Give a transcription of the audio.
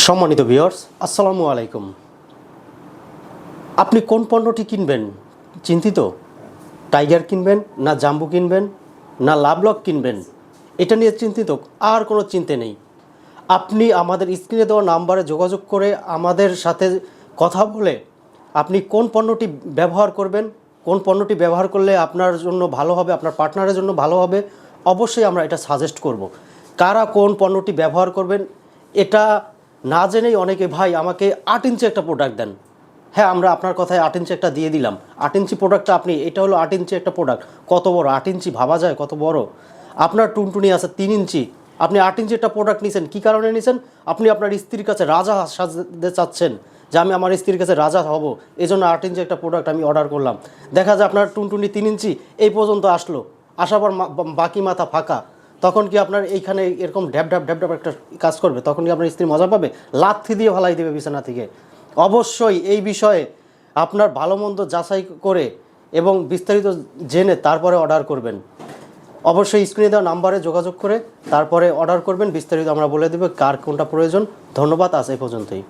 সম্মানিত ভিউয়ার্স, আসসালামু আলাইকুম। আপনি কোন পণ্যটি কিনবেন চিন্তিত? টাইগার কিনবেন না জাম্বু কিনবেন না লাভলক কিনবেন, এটা নিয়ে চিন্তিত? আর কোনো চিন্তা নেই। আপনি আমাদের স্ক্রিনে দেওয়া নাম্বারে যোগাযোগ করে আমাদের সাথে কথা বলে আপনি কোন পণ্যটি ব্যবহার করবেন, কোন পণ্যটি ব্যবহার করলে আপনার জন্য ভালো হবে, আপনার পার্টনারের জন্য ভালো হবে, অবশ্যই আমরা এটা সাজেস্ট করব। কারা কোন পণ্যটি ব্যবহার করবেন এটা না জেনেই অনেকে ভাই আমাকে 8 ইঞ্চি একটা প্রোডাক্ট দেন। হ্যাঁ, আমরা আপনার কথায় 8 ইঞ্চি একটা দিয়ে দিলাম। 8 ইঞ্চি প্রোডাক্টটা আপনি, এটা হলো 8 ইঞ্চি একটা প্রোডাক্ট। কত বড় 8 ইঞ্চি, ভাবা যায় কত বড়। আপনার টুনটুনি আছে 3 ইঞ্চি, আপনি 8 ইঞ্চি একটা প্রোডাক্ট নিছেন। কী কারণে নিছেন? আপনি আপনার স্ত্রীর কাছে রাজা সাজতে চাচ্ছেন যে আমি আমার স্ত্রীর কাছে রাজা হব, এই জন্য 8 ইঞ্চি একটা প্রোডাক্ট আমি অর্ডার করলাম। দেখা যায় আপনার টুনটুনি 3 ইঞ্চি এই পর্যন্ত আসলো, আসার পর বাকি মাথা ফাঁকা। তখন কি আপনার এইখানে এরকম ঢ্যাপ ঢ্যাপ একটা কাজ করবে? তখন কি আপনার স্ত্রী মজা পাবে? লাথি দিয়ে ফালাই দেবে বিছানা থেকে। অবশ্যই এই বিষয়ে আপনার ভালো মন্দ যাচাই করে এবং বিস্তারিত জেনে তারপরে অর্ডার করবেন। অবশ্যই স্ক্রিনে দেওয়া নাম্বারে যোগাযোগ করে তারপরে অর্ডার করবেন। বিস্তারিত আমরা বলে দেব কার কোনটা প্রয়োজন। ধন্যবাদ, আজ এই পর্যন্তই।